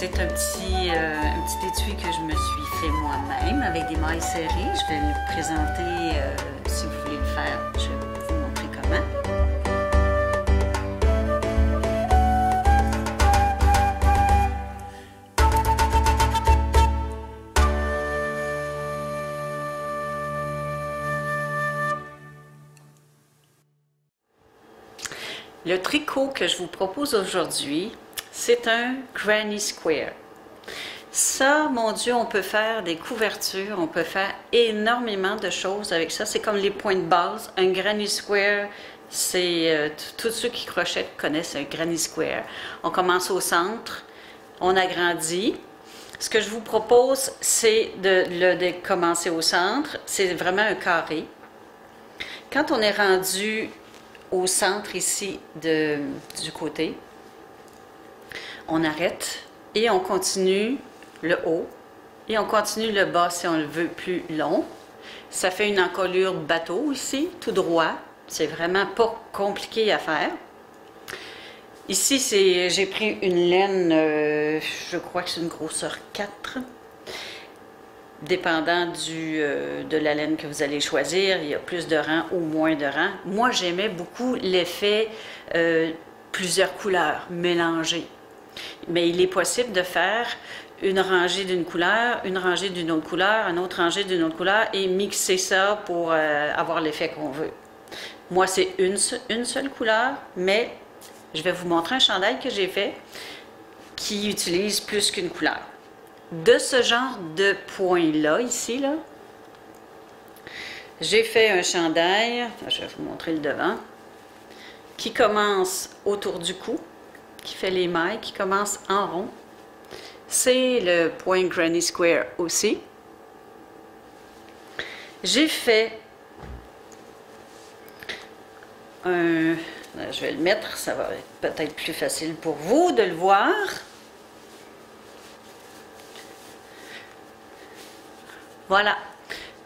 C'est un petit étui que je me suis fait moi-même avec des mailles serrées. Je vais le présenter si vous voulez le faire. Je vais vous montrer comment. Le tricot que je vous propose aujourd'hui, c'est un Granny Square. Ça, mon Dieu, on peut faire des couvertures, on peut faire énormément de choses avec ça. C'est comme les points de base. Un Granny Square, c'est tous ceux qui crochettent connaissent un Granny Square. On commence au centre, on agrandit. Ce que je vous propose, c'est de commencer au centre. C'est vraiment un carré. Quand on est rendu au centre ici du côté, on arrête et on continue le haut et on continue le bas si on le veut plus long. Ça fait une encolure bateau ici, tout droit. C'est vraiment pas compliqué à faire. Ici, j'ai pris une laine, je crois que c'est une grosseur 4. Dépendant de la laine que vous allez choisir, il y a plus de rangs ou moins de rangs. Moi, j'aimais beaucoup l'effet plusieurs couleurs mélangées. Mais il est possible de faire une rangée d'une couleur, une rangée d'une autre couleur, une autre rangée d'une autre couleur et mixer ça pour avoir l'effet qu'on veut. Moi, c'est une seule couleur, mais je vais vous montrer un chandail que j'ai fait qui utilise plus qu'une couleur. De ce genre de point-là, ici, là, j'ai fait un chandail, je vais vous montrer le devant, qui commence autour du cou, qui fait les mailles, qui commence en rond. C'est le point Granny Square aussi. J'ai fait un... Je vais le mettre, ça va être peut-être plus facile pour vous de le voir. Voilà,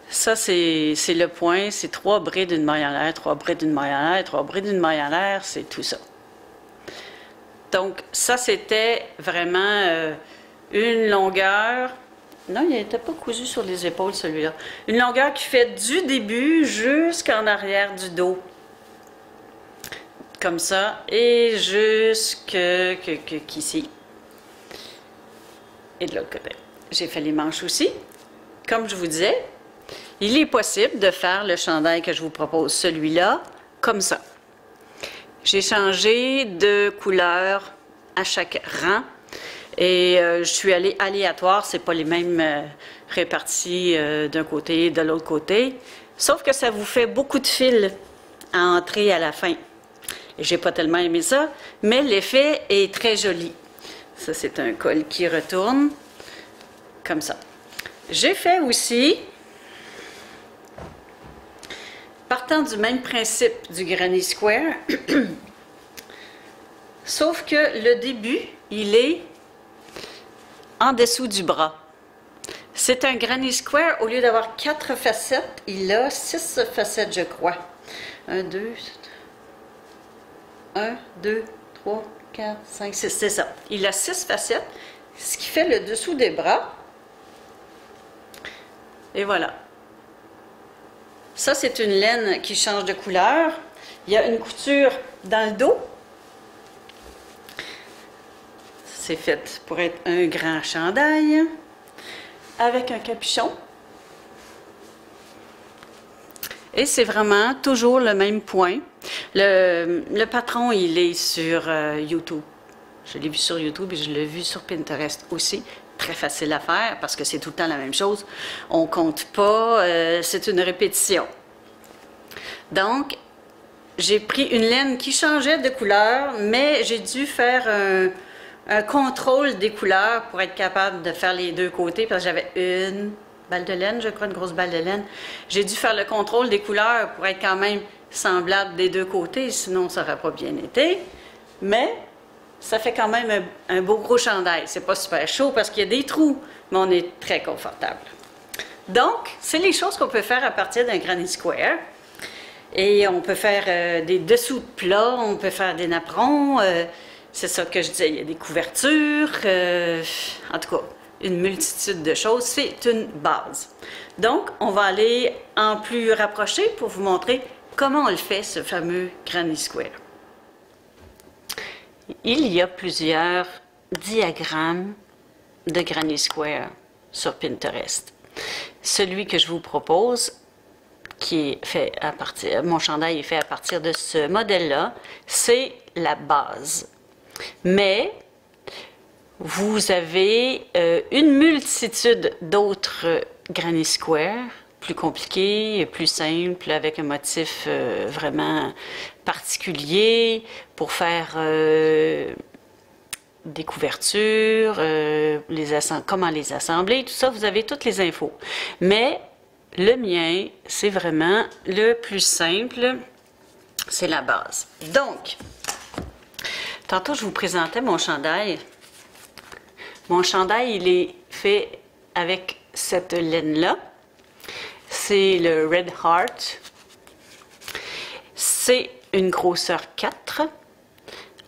ça c'est le point, c'est 3 brides d'une maille en l'air, 3 brides d'une maille en l'air, 3 brides d'une maille en l'air, c'est tout ça. Donc ça c'était vraiment une longueur, non il n'était pas cousu sur les épaules celui-là, une longueur qui fait du début jusqu'en arrière du dos, comme ça, et jusqu'ici, et de l'autre côté. J'ai fait les manches aussi. Comme je vous disais, il est possible de faire le chandail que je vous propose, celui-là, comme ça. J'ai changé de couleur à chaque rang et je suis allée aléatoire, c'est pas les mêmes répartis d'un côté et de l'autre côté, sauf que ça vous fait beaucoup de fils à entrer à la fin. Et j'ai pas tellement aimé ça, mais l'effet est très joli. Ça, c'est un col qui retourne, comme ça. J'ai fait aussi, partant du même principe du Granny Square, sauf que le début, il est en dessous du bras. C'est un Granny Square, au lieu d'avoir 4 facettes, il a 6 facettes, je crois. 1, 2, 3, 4, 5, 6, c'est ça. Il a 6 facettes, ce qui fait le dessous des bras. Et voilà. Ça, c'est une laine qui change de couleur. Il y a une couture dans le dos. C'est fait pour être un grand chandail avec un capuchon. Et c'est vraiment toujours le même point. Le patron, il est sur YouTube. Je l'ai vu sur YouTube et je l'ai vu sur Pinterest aussi. Très facile à faire parce que c'est tout le temps la même chose. On compte pas, c'est une répétition. Donc, j'ai pris une laine qui changeait de couleur, mais j'ai dû faire un contrôle des couleurs pour être capable de faire les deux côtés parce que j'avais une balle de laine, je crois, une grosse balle de laine. J'ai dû faire le contrôle des couleurs pour être quand même semblable des deux côtés, sinon ça n'aurait pas bien été. Mais ça fait quand même un beau gros chandail. C'est pas super chaud parce qu'il y a des trous, mais on est très confortable. Donc, c'est les choses qu'on peut faire à partir d'un Granny Square. Et on peut faire des dessous de plat, on peut faire des napperons. c'est ça que je disais, il y a des couvertures, en tout cas, une multitude de choses. C'est une base. Donc, on va aller en plus rapproché pour vous montrer comment on le fait, ce fameux Granny Square. Il y a plusieurs diagrammes de Granny Square sur Pinterest. Celui que je vous propose, qui est fait à partir, mon chandail est fait à partir de ce modèle-là, c'est la base. Mais vous avez une multitude d'autres Granny Square, plus compliqués, plus simples, avec un motif vraiment particulier pour faire des couvertures, comment les assembler, tout ça, vous avez toutes les infos. Mais le mien, c'est vraiment le plus simple, c'est la base. Donc, tantôt, je vous présentais mon chandail. Mon chandail, il est fait avec cette laine-là. C'est le Red Heart. C'est une grosseur 4.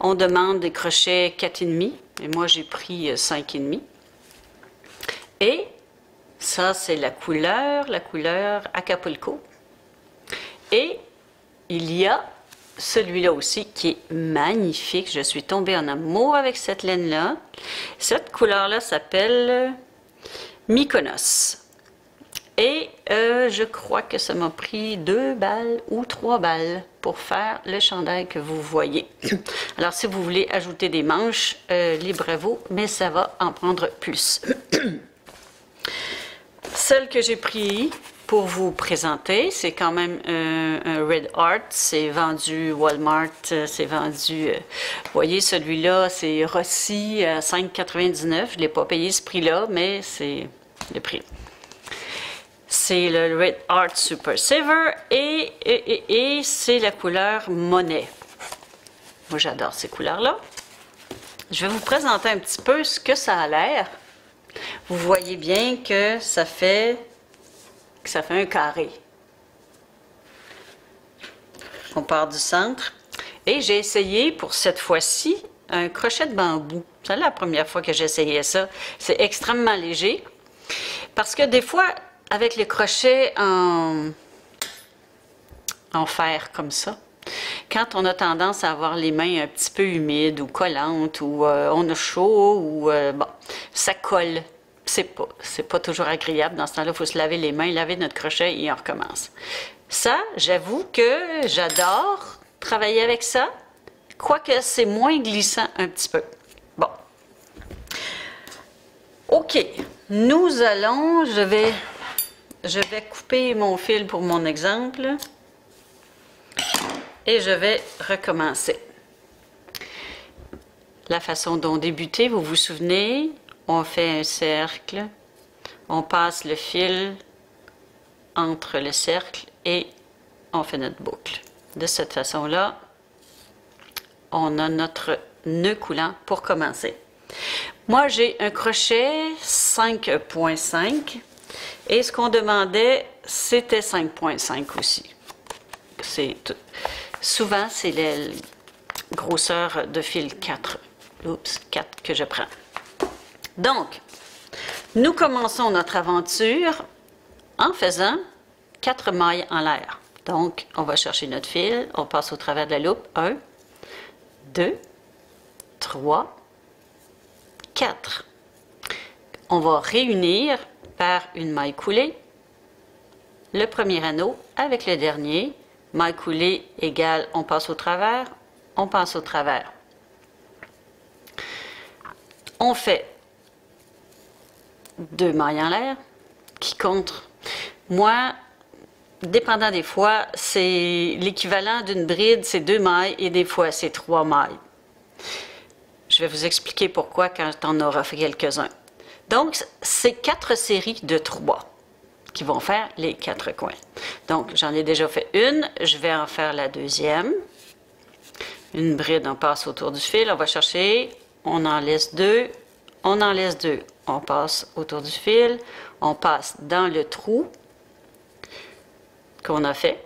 On demande des crochets 4,5. Et moi, j'ai pris 5,5. Et ça, c'est la couleur Acapulco. Et il y a celui-là aussi qui est magnifique. Je suis tombée en amour avec cette laine-là. Cette couleur-là s'appelle Mykonos. Et je crois que ça m'a pris 2 balles ou 3 balles pour faire le chandail que vous voyez. Alors, si vous voulez ajouter des manches, libre à vous, mais ça va en prendre plus. Celle que j'ai pris pour vous présenter, c'est quand même un Red Heart. C'est vendu Walmart, c'est vendu... vous voyez, celui-là, c'est Rossi à 5,99. Je ne l'ai pas payé ce prix-là, mais c'est le prix. C'est le Red Heart Super Saver et c'est la couleur Monet. Moi, j'adore ces couleurs-là. Je vais vous présenter un petit peu ce que ça a l'air. Vous voyez bien que ça fait un carré. On part du centre. Et j'ai essayé pour cette fois-ci un crochet de bambou. C'est la première fois que j'essayais ça. C'est extrêmement léger. Parce que des fois, avec les crochets en fer comme ça, quand on a tendance à avoir les mains un petit peu humides ou collantes, ou on a chaud, ou bon, ça colle. C'est pas toujours agréable. Dans ce temps-là, il faut se laver les mains, laver notre crochet et on recommence. Ça, j'avoue que j'adore travailler avec ça, quoique c'est moins glissant un petit peu. Bon. OK. Nous allons, je vais couper mon fil pour mon exemple et je vais recommencer. La façon dont débuter, vous vous souvenez, on fait un cercle, on passe le fil entre le cercle et on fait notre boucle. De cette façon-là, on a notre nœud coulant pour commencer. Moi, j'ai un crochet 5,5 et ce qu'on demandait, c'était 5,5 aussi. Souvent, c'est la grosseur de fil 4. Oups, 4 que je prends. Donc, nous commençons notre aventure en faisant 4 mailles en l'air. Donc, on va chercher notre fil, on passe au travers de la loupe. 1, 2, 3, 4. On va réunir par une maille coulée le premier anneau avec le dernier. Maille coulée égale, on passe au travers, on passe au travers. On fait 2 mailles en l'air qui comptent. Moi, dépendant des fois, c'est l'équivalent d'une bride, c'est 2 mailles et des fois c'est 3 mailles. Je vais vous expliquer pourquoi quand on aura fait quelques-uns. Donc, c'est 4 séries de 3 qui vont faire les 4 coins. Donc, j'en ai déjà fait une, je vais en faire la deuxième. Une bride, on passe autour du fil, on va chercher, on en laisse 2, on en laisse 2. On passe autour du fil, on passe dans le trou qu'on a fait.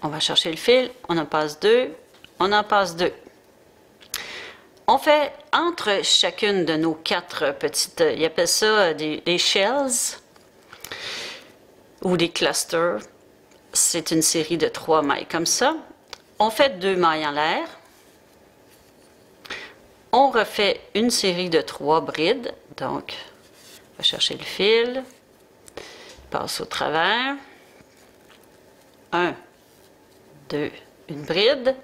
On va chercher le fil, on en passe 2, on en passe 2. On fait entre chacune de nos 4 petites, ils appellent ça des shells ou des clusters. C'est une série de 3 mailles comme ça. On fait 2 mailles en l'air. On refait une série de 3 brides. Donc, on va chercher le fil, passe au travers. 1, 2, une bride.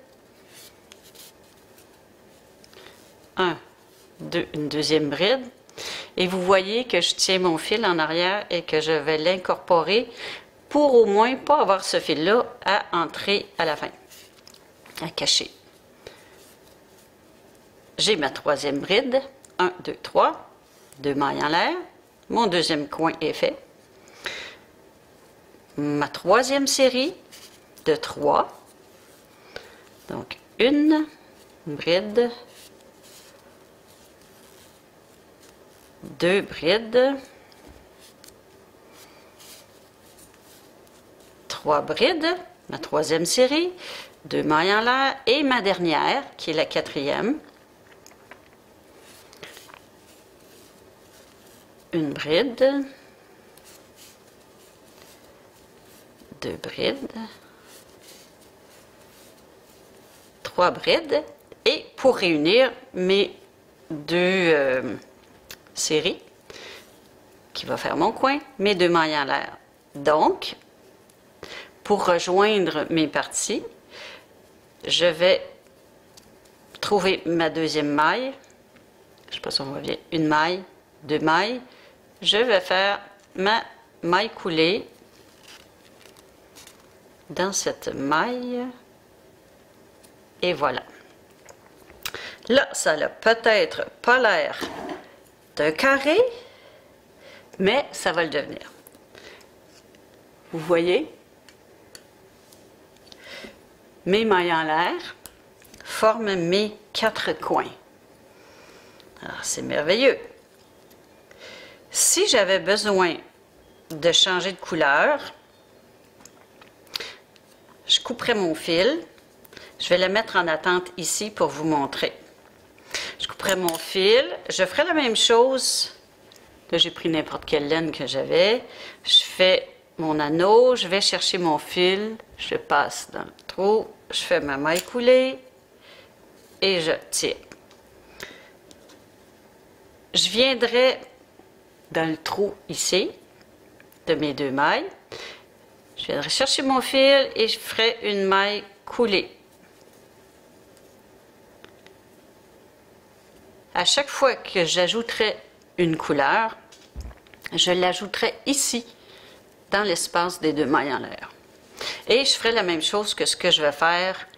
1, 2, une deuxième bride. Et vous voyez que je tiens mon fil en arrière et que je vais l'incorporer pour au moins pas avoir ce fil-là à entrer à la fin, à cacher. J'ai ma 3e bride. 1, 2, 3. 2 mailles en l'air. Mon deuxième coin est fait. Ma 3e série de 3. Donc, une bride, 2 brides, 3 brides, ma 3e série, 2 mailles en l'air et ma dernière, qui est la 4e. Une bride, 2 brides, 3 brides, et pour réunir mes 2 séries, qui va faire mon coin, mes 2 mailles en l'air. Donc, pour rejoindre mes parties, je vais trouver ma 2e maille. Je ne sais pas si on voit bien. Une maille, 2 mailles. Je vais faire ma maille coulée dans cette maille. Et voilà. Là, ça n'a peut-être pas l'air d'un carré, mais ça va le devenir. Vous voyez? Mes mailles en l'air forment mes 4 coins. Alors, c'est merveilleux. Si j'avais besoin de changer de couleur, je couperais mon fil. Je vais le mettre en attente ici pour vous montrer. Je couperai mon fil. Je ferai la même chose. Là, j'ai pris n'importe quelle laine que j'avais. Je fais mon anneau. Je vais chercher mon fil. Je passe dans le trou. Je fais ma maille coulée. Et je tire. Je viendrai dans le trou ici de mes 2 mailles. Je viendrai chercher mon fil et je ferai une maille coulée. À chaque fois que j'ajouterai une couleur, je l'ajouterai ici, dans l'espace des 2 mailles en l'air. Et je ferai la même chose que ce que je vais faire,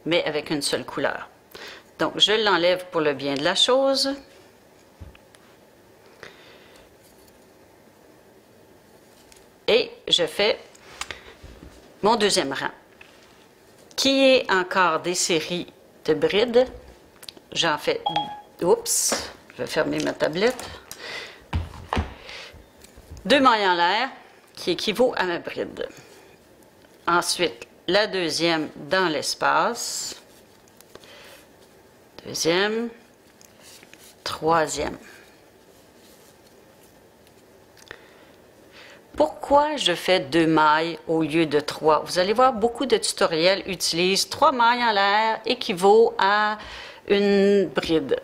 mais avec une seule couleur. Donc, je l'enlève pour le bien de la chose. Et je fais mon 2e rang, qui est encore des séries de brides. J'en fais... Oups, je vais fermer ma tablette. 2 mailles en l'air, qui équivaut à ma bride. Ensuite, la 2e dans l'espace. 2e. 3e. Pourquoi je fais 2 mailles au lieu de 3? Vous allez voir, beaucoup de tutoriels utilisent 3 mailles en l'air équivaut à une bride.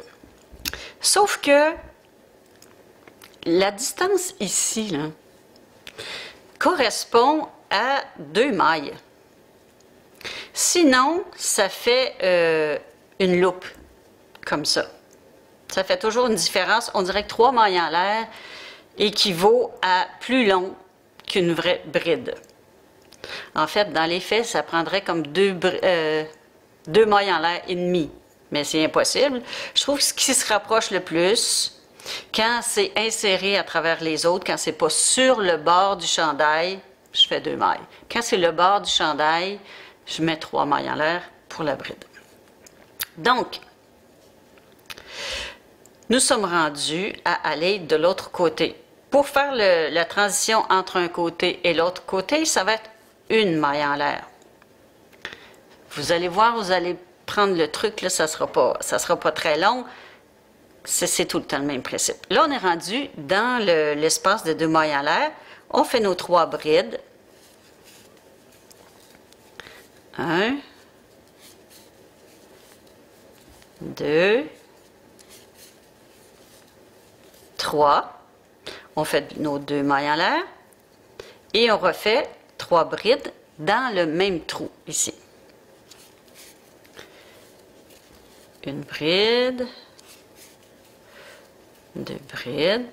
Sauf que la distance ici là, correspond à 2 mailles. Sinon, ça fait une loupe, comme ça. Ça fait toujours une différence. On dirait que 3 mailles en l'air équivaut à plus long qu'une vraie bride. En fait, dans les faits, ça prendrait comme 2 mailles en l'air et demi. Mais c'est impossible. Je trouve que ce qui se rapproche le plus, quand c'est inséré à travers les autres, quand c'est pas sur le bord du chandail, je fais 2 mailles. Quand c'est le bord du chandail, je mets 3 mailles en l'air pour la bride. Donc, nous sommes rendus à aller de l'autre côté. Pour faire la transition entre un côté et l'autre côté, ça va être une maille en l'air. Vous allez voir, vous allez prendre le truc, là, ça sera pas très long. C'est tout le temps le même principe. Là, on est rendu dans l'espace de 2 mailles en l'air. On fait nos 3 brides. 1, 2, 3. On fait nos 2 mailles en l'air. Et on refait 3 brides dans le même trou, ici. Une bride. 2 brides.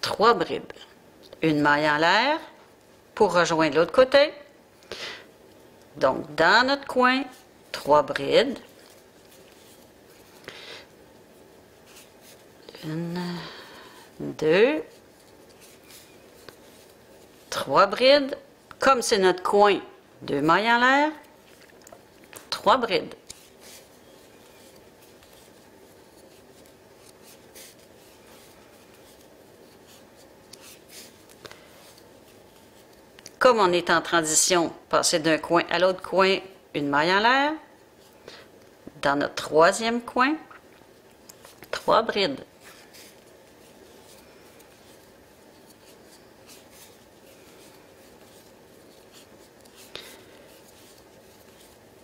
3 brides. Une maille en l'air pour rejoindre l'autre côté. Donc, dans notre coin, 3 brides. 1, 2, 3 brides. Comme c'est notre coin, 2 mailles en l'air, 3 brides. Comme on est en transition, passer d'un coin à l'autre coin, une maille en l'air. Dans notre 3e coin, 3 brides.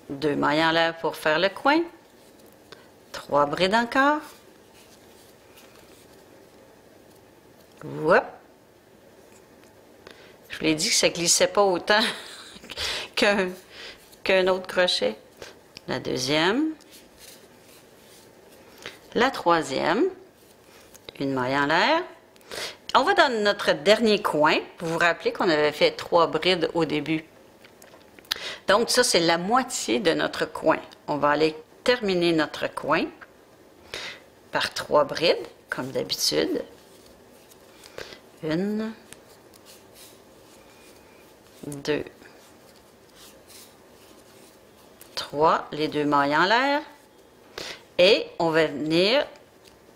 Deux mailles en l'air pour faire le coin. 3 brides encore. Hop. Je vous l'ai dit que ça ne glissait pas autant qu'un autre crochet. La 2e. La 3e. Une maille en l'air. On va dans notre dernier coin. Vous vous rappelez qu'on avait fait 3 brides au début. Donc, ça, c'est la moitié de notre coin. On va aller terminer notre coin par 3 brides, comme d'habitude. 1, 2, 3, les 2 mailles en l'air. Et on va venir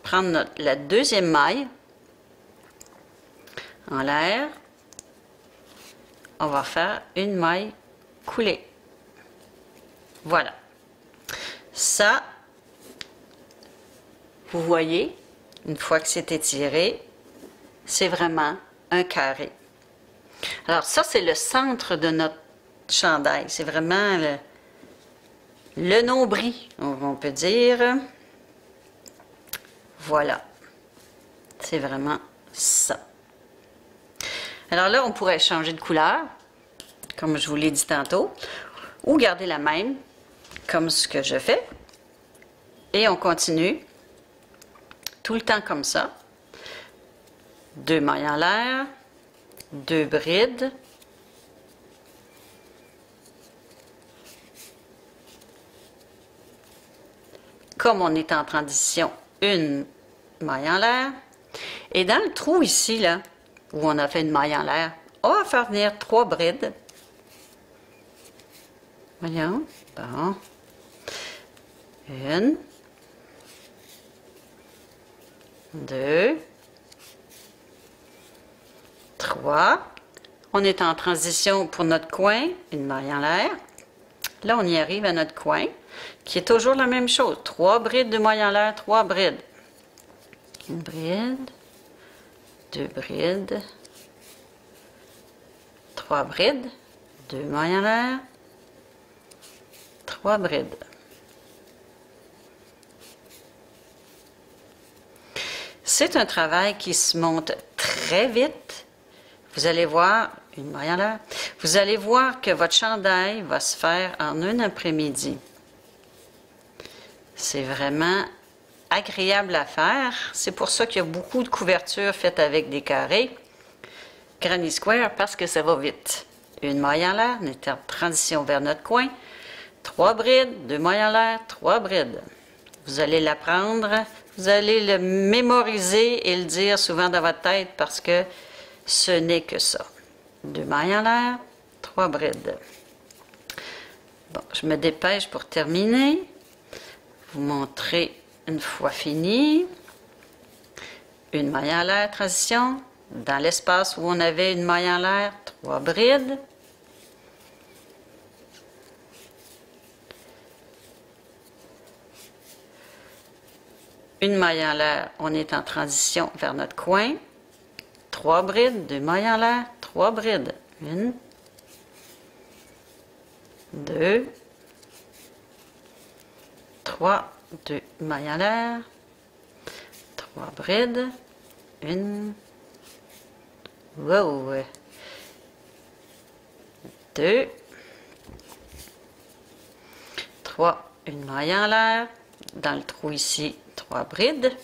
prendre la 2e maille en l'air. On va faire une maille coulée. Voilà. Ça, vous voyez, une fois que c'est étiré, c'est vraiment un carré. Alors ça, c'est le centre de notre chandail. C'est vraiment le nombril, on peut dire. Voilà. C'est vraiment ça. Alors là, on pourrait changer de couleur, comme je vous l'ai dit tantôt, ou garder la même, comme ce que je fais. Et on continue tout le temps comme ça. 2 mailles en l'air, 2 brides. Comme on est en transition, une maille en l'air. Et dans le trou ici, là, où on a fait une maille en l'air, on va faire venir 3 brides. Voyons. Bon. 1, 2, 3. On est en transition pour notre coin, une maille en l'air. Là, on y arrive à notre coin, qui est toujours la même chose. 3 brides de maille en l'air, 3 brides. Une bride, 2 brides, 3 brides, 2 mailles en l'air, 3 brides. C'est un travail qui se monte très vite. Vous allez voir, une maille en l'air, vous allez voir que votre chandail va se faire en un après-midi. C'est vraiment agréable à faire. C'est pour ça qu'il y a beaucoup de couvertures faites avec des carrés. Granny Square, parce que ça va vite. Une maille en l'air, on est en transition vers notre coin. 3 brides, 2 mailles en l'air, 3 brides. Vous allez l'apprendre, vous allez le mémoriser et le dire souvent dans votre tête parce que ce n'est que ça. 2 mailles en l'air, 3 brides. Bon, je me dépêche pour terminer. Vous montrer une fois fini. Une maille en l'air, transition. Dans l'espace où on avait une maille en l'air, 3 brides. une maille en l'air, on est en transition vers notre coin. 3 brides, 2 mailles en l'air, 3 brides. 1, 2, 3, 2 mailles en l'air, 3 brides, 1, wow, 2, 3, une maille en l'air, dans le trou ici, 3 brides.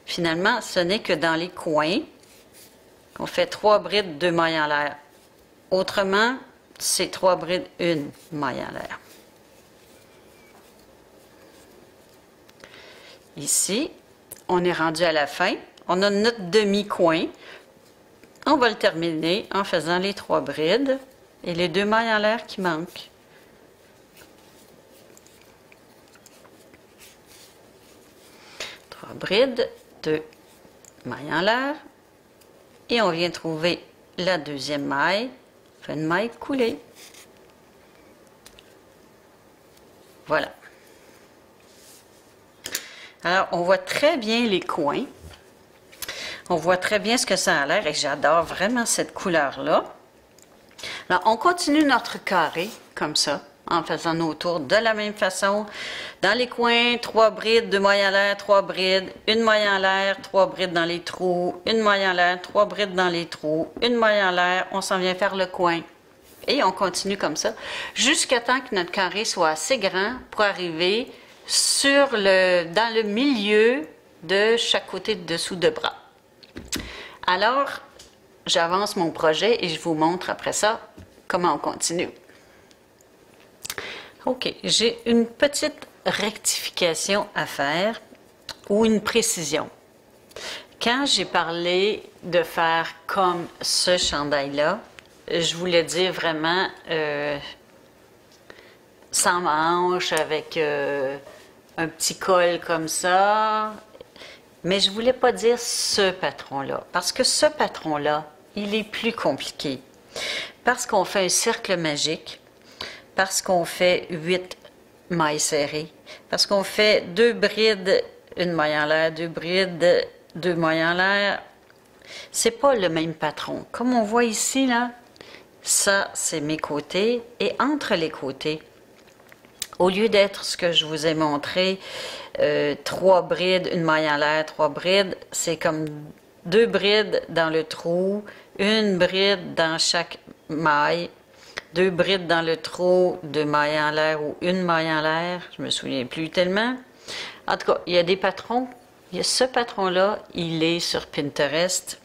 Finalement, ce n'est que dans les coins qu'on fait 3 brides, 2 mailles en l'air. Autrement, c'est 3 brides, 1 maille en l'air. Ici, on est rendu à la fin. On a notre demi-coin. On va le terminer en faisant les 3 brides et les 2 mailles en l'air qui manquent. Brides, 2 mailles en l'air et on vient trouver la deuxième maille, on fait une maille coulée. Voilà. Alors, on voit très bien les coins. On voit très bien ce que ça a l'air et j'adore vraiment cette couleur-là. Alors, on continue notre carré comme ça, en faisant nos tours de la même façon. Dans les coins, 3 brides, 2 mailles en l'air, 3 brides, 1 maille en l'air, 3 brides dans les trous, 1 maille en l'air, 3 brides dans les trous, 1 maille en l'air, on s'en vient faire le coin. Et on continue comme ça, jusqu'à temps que notre carré soit assez grand pour arriver dans le milieu de chaque côté de dessous de bras. Alors, j'avance mon projet et je vous montre après ça comment on continue. OK, j'ai une petite rectification à faire ou une précision. Quand j'ai parlé de faire comme ce chandail-là, je voulais dire vraiment sans manches, avec un petit col comme ça. Mais je ne voulais pas dire ce patron-là, parce que ce patron-là, il est plus compliqué. Parce qu'on fait un cercle magique, parce qu'on fait 8 mailles serrées, parce qu'on fait 2 brides, 1 maille en l'air, 2 brides, 2 mailles en l'air. C'est pas le même patron. Comme on voit ici, là, ça, c'est mes côtés. Et entre les côtés, au lieu d'être ce que je vous ai montré, 3 brides, 1 maille en l'air, 3 brides, c'est comme 2 brides dans le trou, 1 bride dans chaque maille, 2 brides dans le trou, 2 mailles en l'air ou 1 maille en l'air, je me souviens plus tellement. En tout cas, il y a des patrons. Il y a ce patron-là, il est sur Pinterest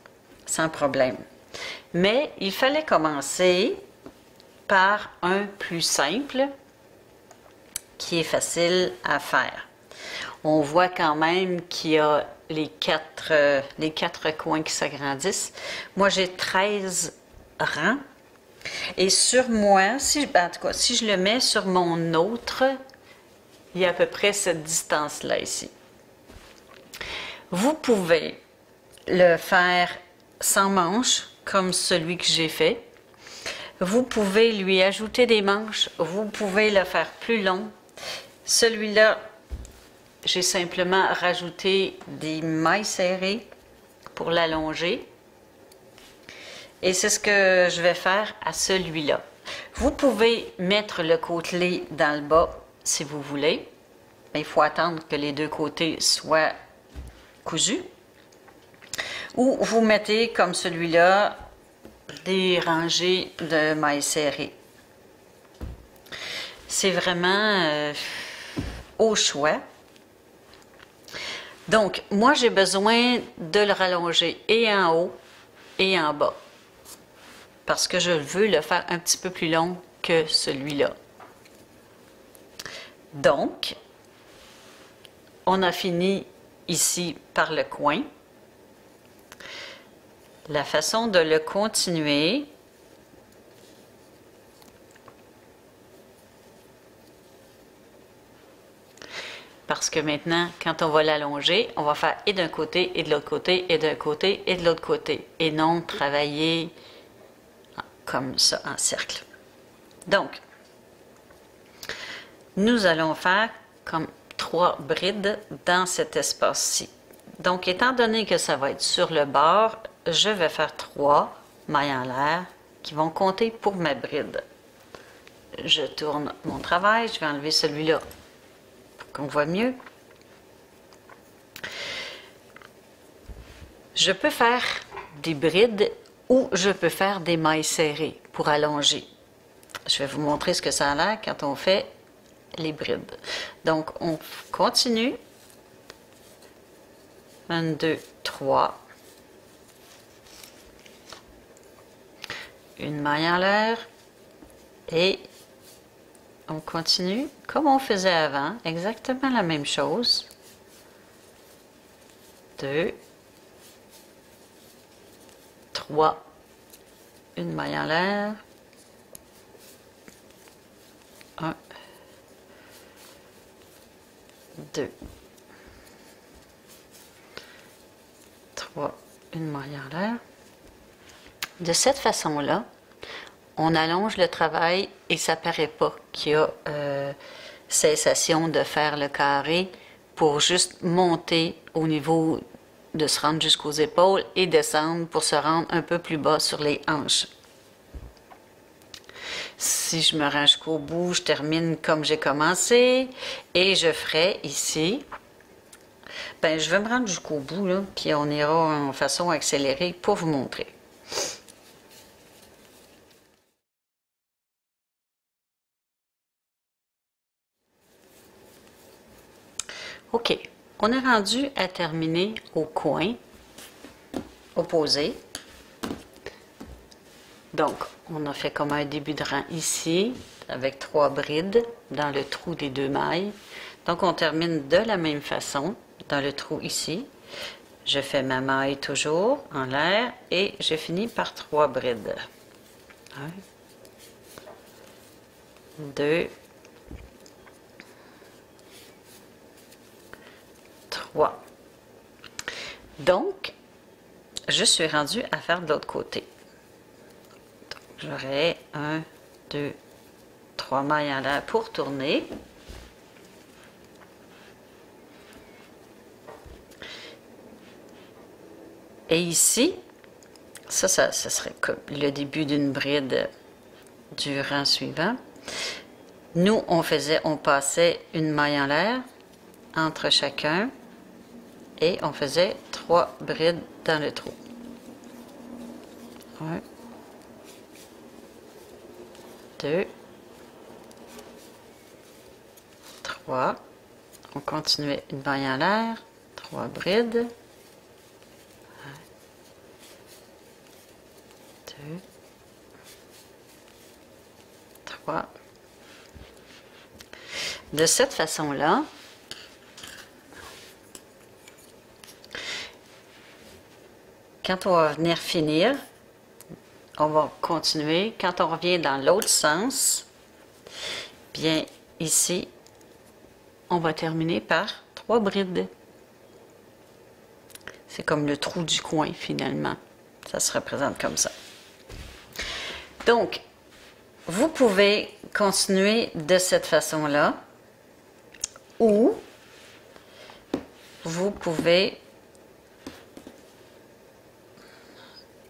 sans problème. Mais il fallait commencer par un plus simple qui est facile à faire. On voit quand même qu'il y a les quatre coins qui s'agrandissent. Moi, j'ai 13 rangs. Et sur moi, en tout cas, si je le mets sur mon autre, il y a à peu près cette distance-là ici. Vous pouvez le faire sans manches, comme celui que j'ai fait. Vous pouvez lui ajouter des manches. Vous pouvez le faire plus long. Celui-là, j'ai simplement rajouté des mailles serrées pour l'allonger. Et c'est ce que je vais faire à celui-là. Vous pouvez mettre le côtelé dans le bas si vous voulez. Il faut attendre que les deux côtés soient cousus. Ou vous mettez comme celui-là des rangées de mailles serrées. C'est vraiment au choix. Donc, moi, j'ai besoin de le rallonger et en haut et en bas. Parce que je veux le faire un petit peu plus long que celui-là. Donc, on a fini ici par le coin. La façon de le continuer, parce que maintenant, quand on va l'allonger, on va faire et d'un côté, et de l'autre côté, et d'un côté, et de l'autre côté, et non travailler comme ça en cercle. Donc, nous allons faire comme 3 brides dans cet espace-ci. Donc, étant donné que ça va être sur le bord, je vais faire 3 mailles en l'air qui vont compter pour ma bride. Je tourne mon travail, je vais enlever celui-là pour qu'on voit mieux. Je peux faire des brides ou je peux faire des mailles serrées pour allonger. Je vais vous montrer ce que ça a l'air quand on fait les brides. Donc, on continue. 1, 2, 3. Une maille en l'air. Et on continue comme on faisait avant. Exactement la même chose. 2, 3. Une maille en l'air. 1, 2, 3, une maille en l'air. De cette façon-là, on allonge le travail et ça ne paraît pas qu'il y a cessation de faire le carré pour juste monter au niveau de se rendre jusqu'aux épaules et descendre pour se rendre un peu plus bas sur les hanches. Si je me rends jusqu'au bout, je termine comme j'ai commencé et je ferai ici. Ben, je vais me rendre jusqu'au bout, là, puis on ira en façon accélérée pour vous montrer. OK, on est rendu à terminer au coin opposé. Donc, on a fait comme un début de rang ici, avec 3 brides dans le trou des 2 mailles. Donc, on termine de la même façon, dans le trou ici. Je fais ma maille toujours en l'air et je finis par 3 brides. 1, 2, 3. Donc, je suis rendue à faire de l'autre côté. J'aurai 1, 2, 3 mailles en l'air pour tourner. Et ici, ça serait comme le début d'une bride du rang suivant. Nous, on passait une maille en l'air entre chacun et on faisait 3 brides dans le trou. 1, 2, 3. On continuait une maille en l'air, 3 brides. 1, 2, 3. De cette façon-là, quand on va venir finir, on va continuer. Quand on revient dans l'autre sens, bien ici, on va terminer par 3 brides. C'est comme le trou du coin finalement. Ça se représente comme ça. Donc, vous pouvez continuer de cette façon-là ou vous pouvez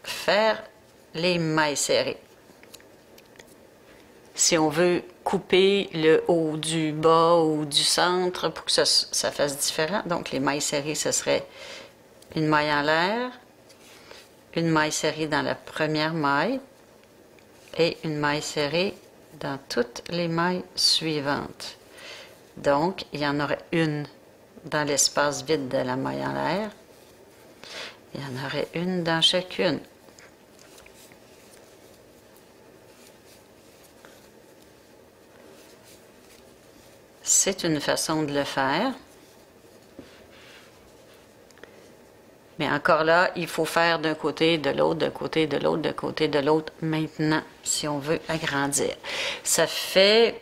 faire les mailles serrées. Si on veut couper le haut du bas ou du centre pour que ça fasse différent, donc les mailles serrées, ce serait une maille en l'air, une maille serrée dans la première maille et une maille serrée dans toutes les mailles suivantes. Donc, il y en aurait une dans l'espace vide de la maille en l'air. Il y en aurait une dans chacune. C'est une façon de le faire. Mais encore là, il faut faire d'un côté, de l'autre, d'un côté, de l'autre, d'un côté, de l'autre, maintenant, si on veut agrandir. Ça fait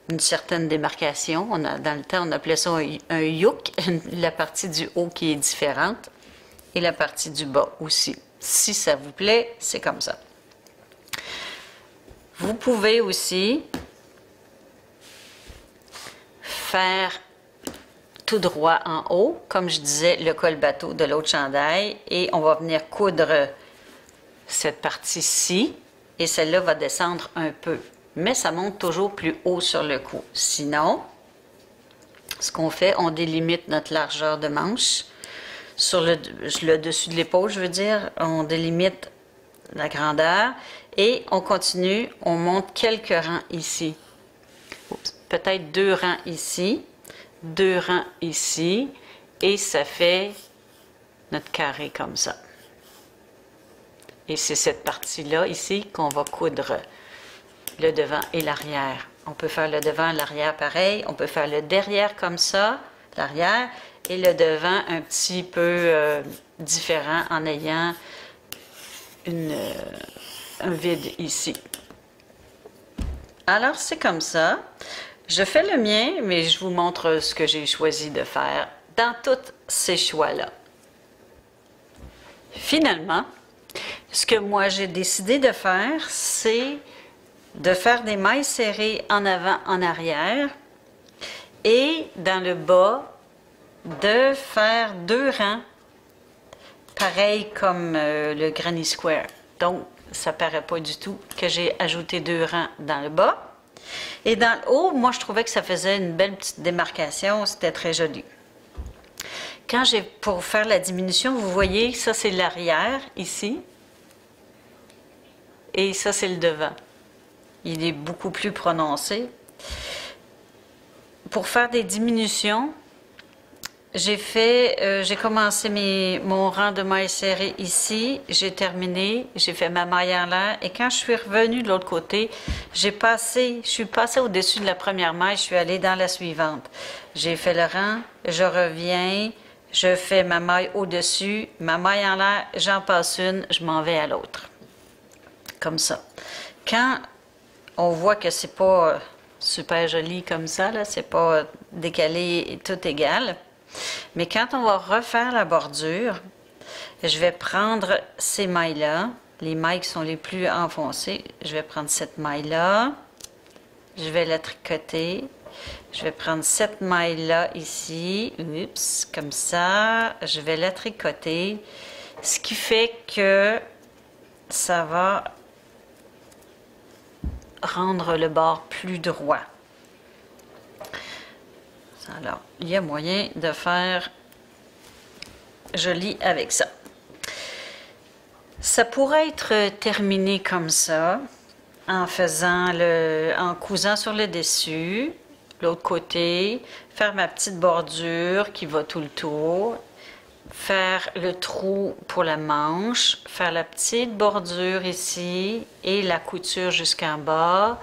une certaine démarcation. Dans le temps, on appelait ça un yoke, la partie du haut qui est différente et la partie du bas aussi. Si ça vous plaît, c'est comme ça. Vous pouvez aussi faire tout droit en haut, comme je disais, le col bateau de l'autre chandail, et on va venir coudre cette partie-ci, et celle-là va descendre un peu. Mais ça monte toujours plus haut sur le cou. Sinon, ce qu'on fait, on délimite notre largeur de manche. Sur le dessus de l'épaule, je veux dire, on délimite la grandeur et on continue, on monte quelques rangs ici. Peut-être 2 rangs ici, 2 rangs ici, et ça fait notre carré comme ça. Et c'est cette partie-là ici qu'on va coudre le devant et l'arrière. On peut faire le devant et l'arrière pareil, on peut faire le derrière comme ça, l'arrière, et le devant un petit peu différent en ayant un vide ici. Alors, c'est comme ça. Je fais le mien, mais je vous montre ce que j'ai choisi de faire dans tous ces choix-là. Finalement, ce que moi j'ai décidé de faire, c'est de faire des mailles serrées en avant, en arrière, et dans le bas, de faire 2 rangs, pareil comme le Granny Square. Donc, ça paraît pas du tout que j'ai ajouté 2 rangs dans le bas. Et dans le haut, moi, je trouvais que ça faisait une belle petite démarcation, c'était très joli. Pour faire la diminution, vous voyez, ça c'est l'arrière, ici, et ça c'est le devant. Il est beaucoup plus prononcé. Pour faire des diminutions, j'ai commencé mon rang de mailles serrées ici, j'ai terminé, j'ai fait ma maille en l'air, et quand je suis revenue de l'autre côté, je suis passée au-dessus de la première maille, je suis allée dans la suivante. J'ai fait le rang, je reviens, je fais ma maille au-dessus, ma maille en l'air, j'en passe une, je m'en vais à l'autre. Comme ça. Quand on voit que c'est pas super joli comme ça, là, c'est pas décalé et tout égal, mais quand on va refaire la bordure, je vais prendre ces mailles-là, les mailles qui sont les plus enfoncées. Je vais prendre cette maille-là, je vais la tricoter. Je vais prendre cette maille-là ici, oups, comme ça. Je vais la tricoter, ce qui fait que ça va rendre le bord plus droit. Alors, il y a moyen de faire joli avec ça. Ça pourrait être terminé comme ça, en cousant sur le dessus, l'autre côté, faire ma petite bordure qui va tout le tour, faire le trou pour la manche, faire la petite bordure ici et la couture jusqu'en bas,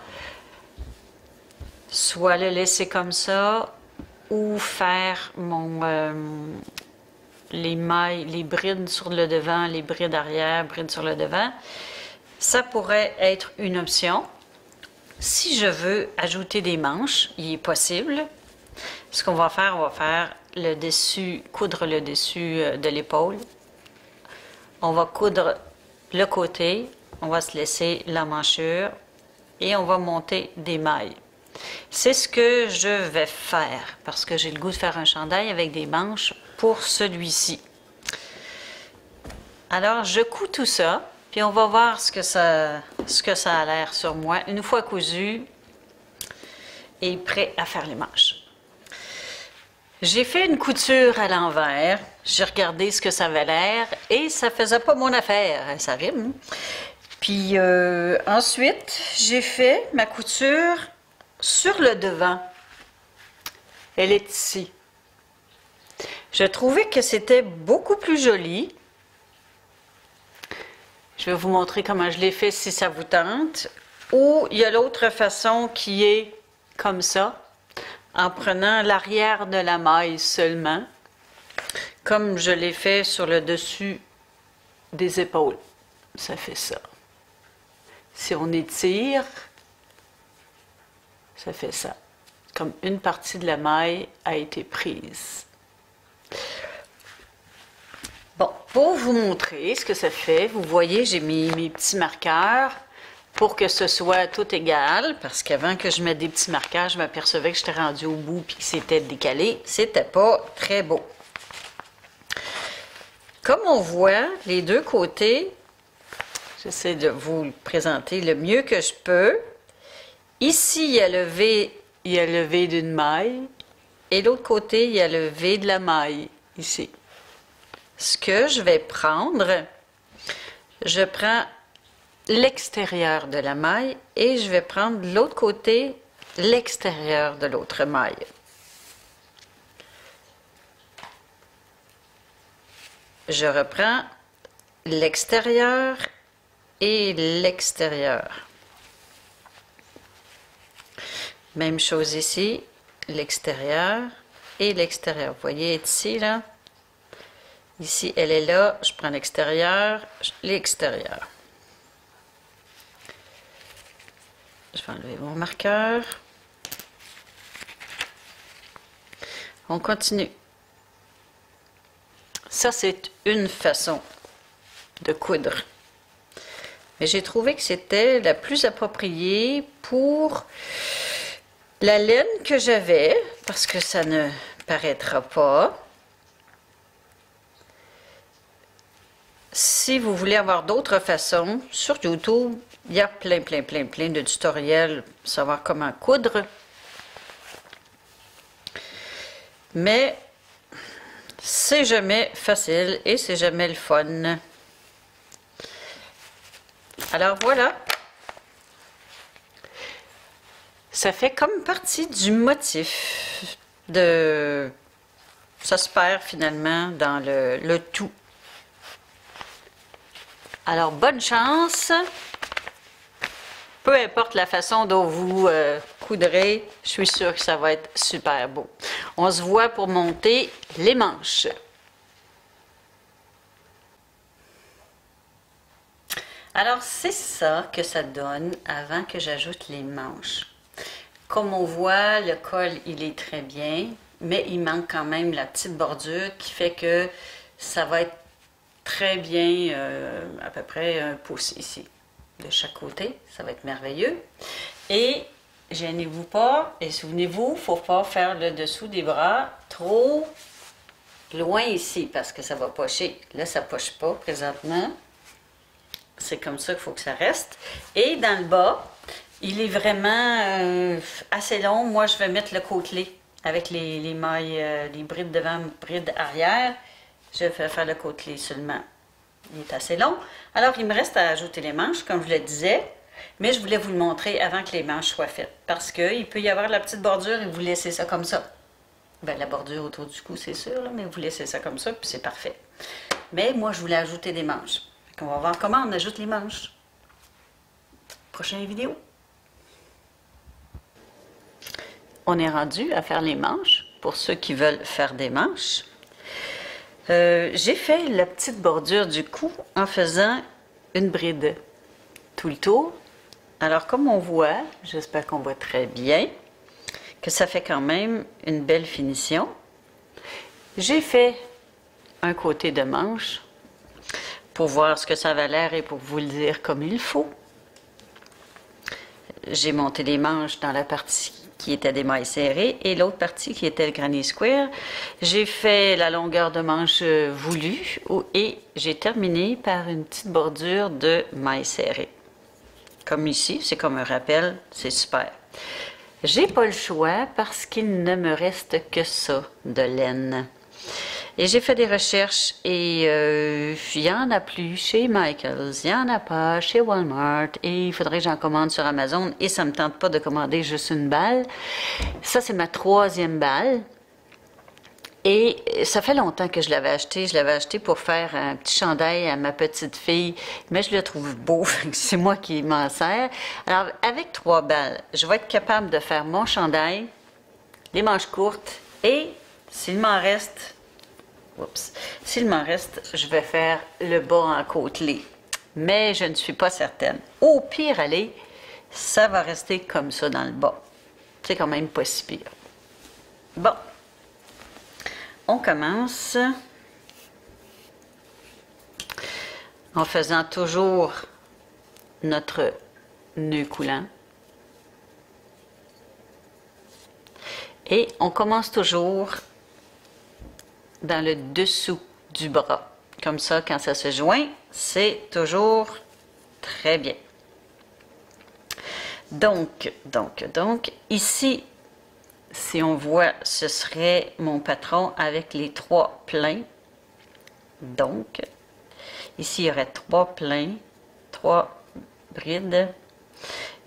soit le laisser comme ça, ou faire les mailles, les brides sur le devant, les brides arrière, brides sur le devant. Ça pourrait être une option. Si je veux ajouter des manches, il est possible. Ce qu'on va faire, le dessus, coudre le dessus de l'épaule. On va coudre le côté, on va se laisser la manchure et on va monter des mailles. C'est ce que je vais faire parce que j'ai le goût de faire un chandail avec des manches pour celui-ci. Alors, je couds tout ça, puis on va voir ce que ça a l'air sur moi une fois cousu et prêt à faire les manches. J'ai fait une couture à l'envers, j'ai regardé ce que ça avait l'air et ça faisait pas mon affaire, ça rime. Puis ensuite, j'ai fait ma couture sur le devant. Elle est ici. Je trouvais que c'était beaucoup plus joli. Je vais vous montrer comment je l'ai fait si ça vous tente. Ou il y a l'autre façon qui est comme ça, en prenant l'arrière de la maille seulement, comme je l'ai fait sur le dessus des épaules. Ça fait ça. Si on étire, ça fait ça. Comme une partie de la maille a été prise. Bon, pour vous montrer ce que ça fait, vous voyez, j'ai mis mes petits marqueurs pour que ce soit tout égal, parce qu'avant que je mette des petits marquages, je m'apercevais que j'étais rendue au bout puis que c'était décalé. C'était pas très beau. Comme on voit, les deux côtés, j'essaie de vous le présenter le mieux que je peux. Ici, il y a le V d'une maille, et l'autre côté, il y a le V de la maille, ici. Ce que je vais prendre, je prends l'extérieur de la maille et je vais prendre de l'autre côté l'extérieur de l'autre maille. Je reprends l'extérieur et l'extérieur. Même chose ici, l'extérieur et l'extérieur. Vous voyez, elle est ici, là. Ici, elle est là. Je prends l'extérieur, l'extérieur. Je vais enlever mon marqueur. On continue. Ça, c'est une façon de coudre. Mais j'ai trouvé que c'était la plus appropriée pour la laine que j'avais, parce que ça ne paraîtra pas. Si vous voulez avoir d'autres façons, sur YouTube, il y a plein de tutoriels pour savoir comment coudre. Mais c'est jamais facile et c'est jamais le fun. Alors voilà. Ça fait comme partie du motif de... Ça se perd finalement dans le tout. Alors, bonne chance. Peu importe la façon dont vous coudrez, je suis sûre que ça va être super beau. On se voit pour monter les manches. Alors, c'est ça que ça donne avant que j'ajoute les manches. Comme on voit, le col, il est très bien, mais il manque quand même la petite bordure qui fait que ça va être très bien, à peu près un pouce ici, de chaque côté. Ça va être merveilleux. Et gênez-vous pas, et souvenez-vous, il ne faut pas faire le dessous des bras trop loin ici, parce que ça va pocher. Là, ça ne poche pas présentement. C'est comme ça qu'il faut que ça reste. Et dans le bas, il est vraiment assez long. Moi, je vais mettre le côtelé avec les mailles, les brides devant, brides arrière. Je vais faire le côtelé seulement. Il est assez long. Alors, il me reste à ajouter les manches, comme je le disais. Mais je voulais vous le montrer avant que les manches soient faites. Parce qu'il peut y avoir la petite bordure et vous laissez ça comme ça. Bien, la bordure autour du cou, c'est sûr, là, mais vous laissez ça comme ça, puis c'est parfait. Mais moi, je voulais ajouter des manches. On va voir comment on ajoute les manches. Prochaine vidéo. On est rendu à faire les manches, pour ceux qui veulent faire des manches. J'ai fait la petite bordure du cou en faisant une bride tout le tour. Alors, comme on voit, j'espère qu'on voit très bien, que ça fait quand même une belle finition. J'ai fait un côté de manche pour voir ce que ça va l'air et pour vous le dire comme il faut. J'ai monté les manches dans la partie qui était des mailles serrées et l'autre partie qui était le granny square. J'ai fait la longueur de manche voulue et j'ai terminé par une petite bordure de mailles serrées. Comme ici, c'est comme un rappel, c'est super. J'ai pas le choix parce qu'il ne me reste que ça de laine. Et j'ai fait des recherches et il n'y en a plus chez Michaels, il n'y en a pas chez Walmart et il faudrait que j'en commande sur Amazon et ça ne me tente pas de commander juste une balle. Ça, c'est ma 3e balle. Et ça fait longtemps que je l'avais acheté. Je l'avais acheté pour faire un petit chandail à ma petite fille, mais je le trouve beau, c'est moi qui m'en sers. Alors, avec 3 balles, je vais être capable de faire mon chandail, les manches courtes et s'il m'en reste... Oups. S'il m'en reste, je vais faire le bas en côtelé. Mais je ne suis pas certaine. Au pire, allez, ça va rester comme ça dans le bas. C'est quand même pas si pire. Bon. On commence en faisant toujours notre nœud coulant. Et on commence toujours dans le dessous du bras. Comme ça, quand ça se joint, c'est toujours très bien. Donc, ici, si on voit, ce serait mon patron avec les 3 pleins. Donc, ici, il y aurait 3 pleins, 3 brides.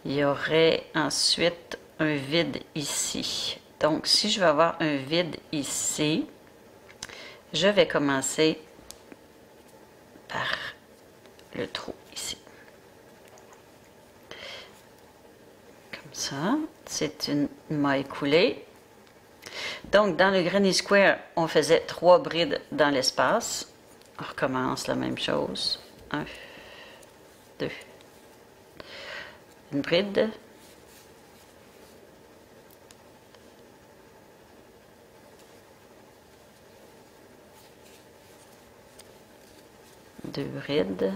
Il y aurait ensuite un vide ici. Donc, si je veux avoir un vide ici, je vais commencer par le trou ici. Comme ça, c'est une maille coulée. Donc, dans le Granny Square, on faisait 3 brides dans l'espace. On recommence la même chose. 1, 2, une bride. Deux brides,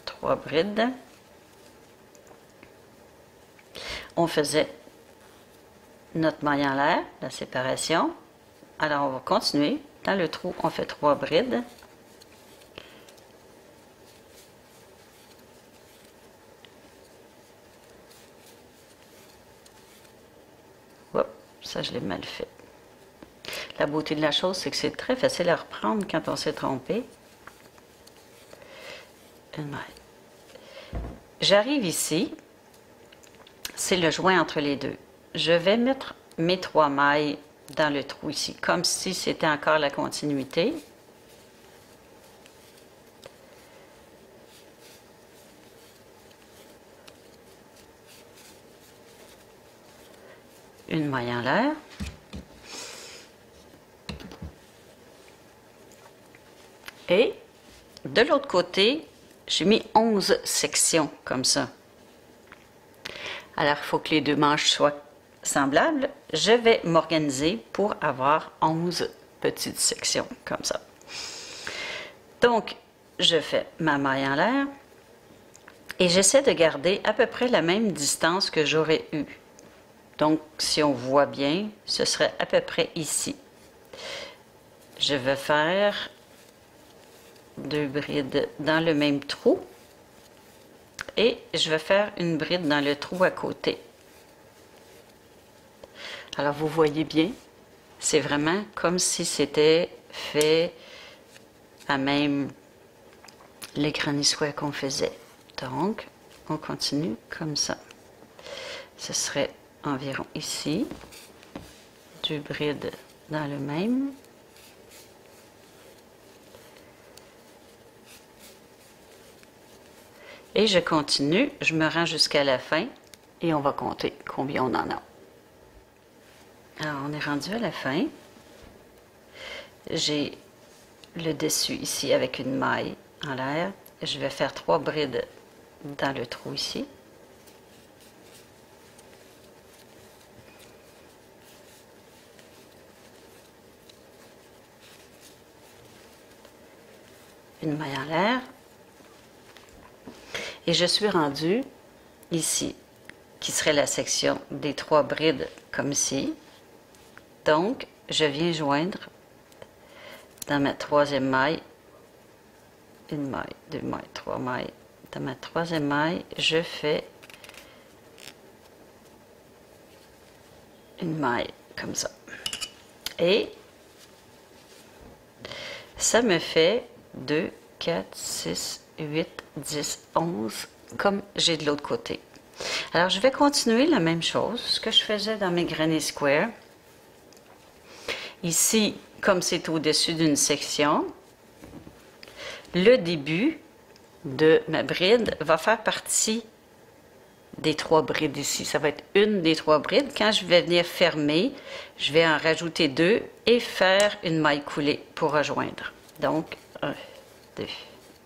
3 brides. On faisait notre maille en l'air, la séparation. Alors, on va continuer. Dans le trou, on fait 3 brides. Hop, ça, je l'ai mal fait. La beauté de la chose, c'est que c'est très facile à reprendre quand on s'est trompé. Une maille. J'arrive ici. C'est le joint entre les deux. Je vais mettre mes 3 mailles dans le trou ici, comme si c'était encore la continuité. Une maille en l'air. Et de l'autre côté, j'ai mis 11 sections comme ça. Alors, il faut que les 2 manches soient semblables. Je vais m'organiser pour avoir 11 petites sections comme ça. Donc, je fais ma maille en l'air et j'essaie de garder à peu près la même distance que j'aurais eue. Donc, si on voit bien, ce serait à peu près ici. Je vais faire 2 brides dans le même trou et je vais faire une bride dans le trou à côté. Alors vous voyez bien, c'est vraiment comme si c'était fait à même les Granny Square qu'on faisait. Donc, on continue comme ça. Ce serait environ ici, 2 brides dans le même. Et je continue, je me rends jusqu'à la fin et on va compter combien on en a. Alors, on est rendu à la fin. J'ai le dessus ici avec une maille en l'air. Je vais faire 3 brides dans le trou ici. Une maille en l'air. Et je suis rendue ici, qui serait la section des 3 brides comme ici. Donc, je viens joindre dans ma 3e maille, une maille, 2 mailles, 3 mailles. Dans ma 3e maille, je fais une maille comme ça. Et ça me fait 2, 4, 6, 8, 10, 11, comme j'ai de l'autre côté. Alors, je vais continuer la même chose, ce que je faisais dans mes Granny Square. Ici, comme c'est au-dessus d'une section, le début de ma bride va faire partie des 3 brides ici. Ça va être une des 3 brides. Quand je vais venir fermer, je vais en rajouter 2 et faire une maille coulée pour rejoindre. Donc, 1, 2,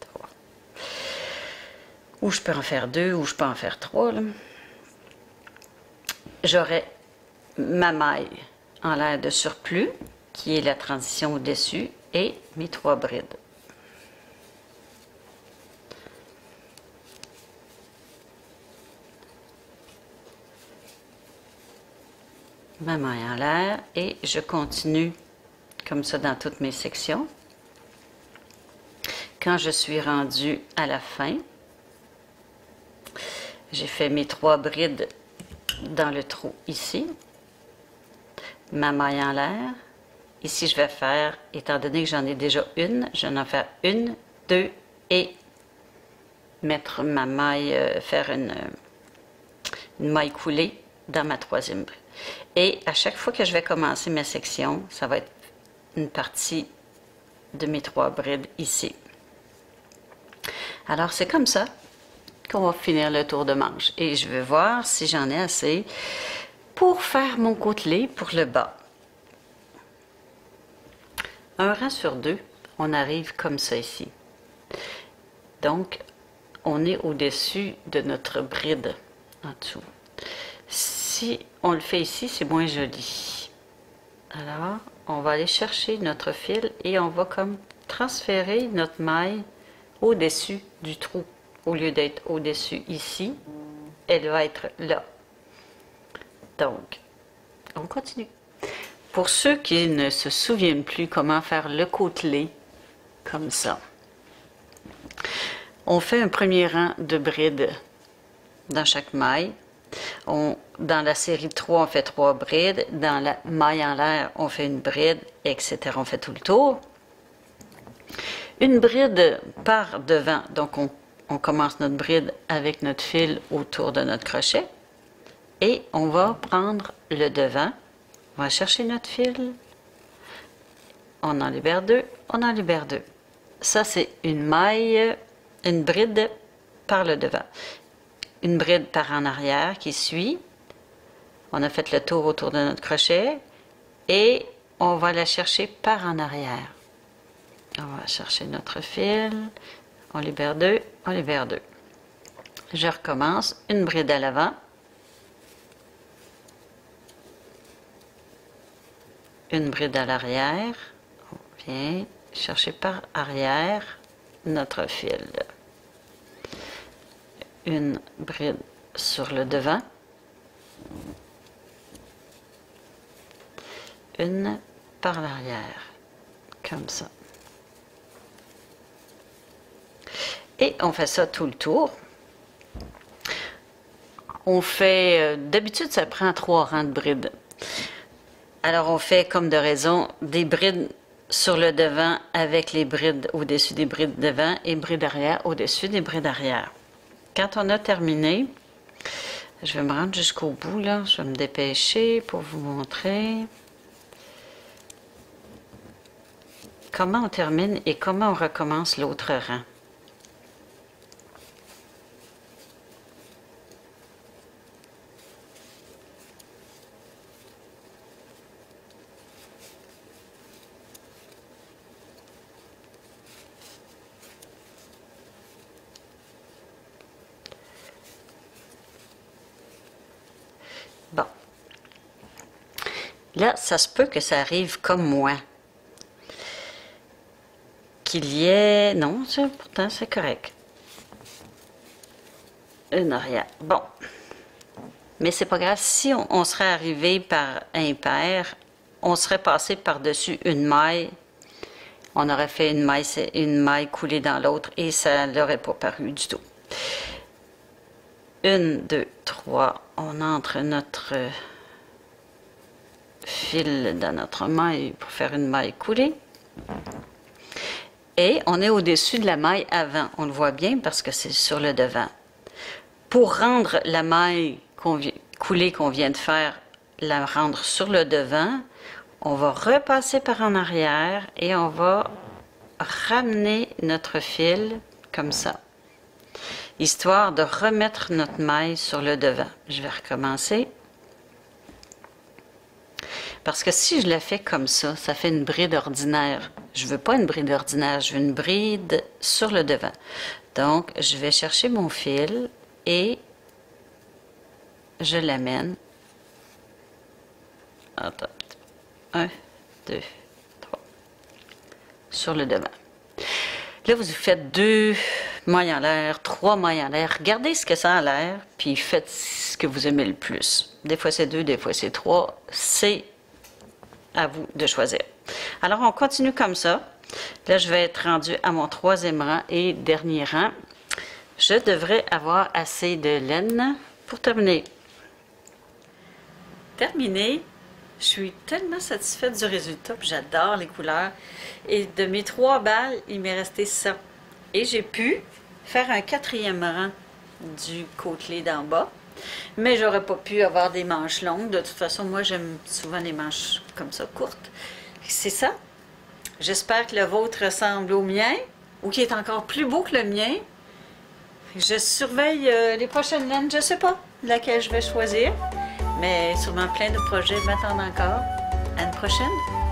3. Ou je peux en faire 2, ou je peux en faire 3. J'aurai ma maille en l'air de surplus, qui est la transition au-dessus, et mes 3 brides. ma maille en l'air et je continue comme ça dans toutes mes sections. Quand je suis rendue à la fin, j'ai fait mes 3 brides dans le trou ici, ma maille en l'air. Ici, je vais faire, étant donné que j'en ai déjà une, je vais en faire 1, 2 et mettre ma maille, faire une maille coulée dans ma 3e bride. Et à chaque fois que je vais commencer ma section, ça va être une partie de mes 3 brides ici. Alors, c'est comme ça qu'on va finir le tour de manche. Et je vais voir si j'en ai assez pour faire mon côtelé pour le bas. Un rang sur 2, on arrive comme ça ici. Donc, on est au-dessus de notre bride en dessous. Si on le fait ici, c'est moins joli. Alors, on va aller chercher notre fil et on va comme transférer notre maille au-dessus du trou. Au lieu d'être au-dessus ici, elle va être là. Donc, on continue. Pour ceux qui ne se souviennent plus comment faire le côtelé, comme ça, on fait un premier rang de brides dans chaque maille. Dans la série 3, on fait 3 brides. Dans la maille en l'air, on fait une bride, etc. On fait tout le tour. Une bride par devant. Donc, on commence notre bride avec notre fil autour de notre crochet. Et on va prendre le devant. On va chercher notre fil. On en libère 2. On en libère 2. Ça, c'est une maille, une bride par le devant. Une bride par en arrière qui suit. On a fait le tour autour de notre crochet et on va la chercher par en arrière. On va chercher notre fil, on libère 2, on libère 2. Je recommence, une bride à l'avant, une bride à l'arrière, on vient chercher par arrière notre fil. Une bride sur le devant, une par l'arrière, comme ça. Et on fait ça tout le tour. On fait, d'habitude ça prend 3 rangs de brides. Alors on fait comme de raison des brides sur le devant avec les brides au-dessus des brides devant et brides arrière au-dessus des brides arrière. Quand on a terminé, je vais me rendre jusqu'au bout là, je vais me dépêcher pour vous montrer comment on termine et comment on recommence l'autre rang. Bon. Là, ça se peut que ça arrive comme moi. Qu'il y ait... Non, pourtant, c'est correct. Une arrière. Bon. Mais c'est pas grave. Si on serait arrivé par impair, on serait passé par-dessus une maille. On aurait fait une maille coulée dans l'autre et ça n'aurait pas paru du tout. 1, 2, 3. On entre notre fil dans notre maille pour faire une maille coulée. Et on est au-dessus de la maille avant. On le voit bien parce que c'est sur le devant. Pour rendre la maille coulée qu'on vient de faire, la rendre sur le devant, on va repasser par en arrière et on va ramener notre fil comme ça, histoire de remettre notre maille sur le devant. Je vais recommencer. Parce que si je la fais comme ça, ça fait une bride ordinaire. Je ne veux pas une bride ordinaire, je veux une bride sur le devant. Donc, je vais chercher mon fil et je l'amène. Attends. 1, 2, 3. Sur le devant. Là, vous faites 2 mailles en l'air, 3 mailles en l'air. Regardez ce que ça a l'air, puis faites que vous aimez le plus. Des fois c'est 2, des fois c'est 3. C'est à vous de choisir. Alors on continue comme ça. Là, je vais être rendue à mon 3e rang et dernier rang. Je devrais avoir assez de laine pour terminer. Terminé. Je suis tellement satisfaite du résultat, puis j'adore les couleurs. Et de mes 3 balles, il m'est resté ça. Et j'ai pu faire un 4e rang du côtelé d'en bas. Mais j'aurais pas pu avoir des manches longues. De toute façon, moi, j'aime souvent les manches comme ça, courtes. C'est ça. J'espère que le vôtre ressemble au mien, ou qu'il est encore plus beau que le mien. Je surveille les prochaines laines. Je ne sais pas laquelle je vais choisir, mais sûrement plein de projets m'attendent encore. À une prochaine!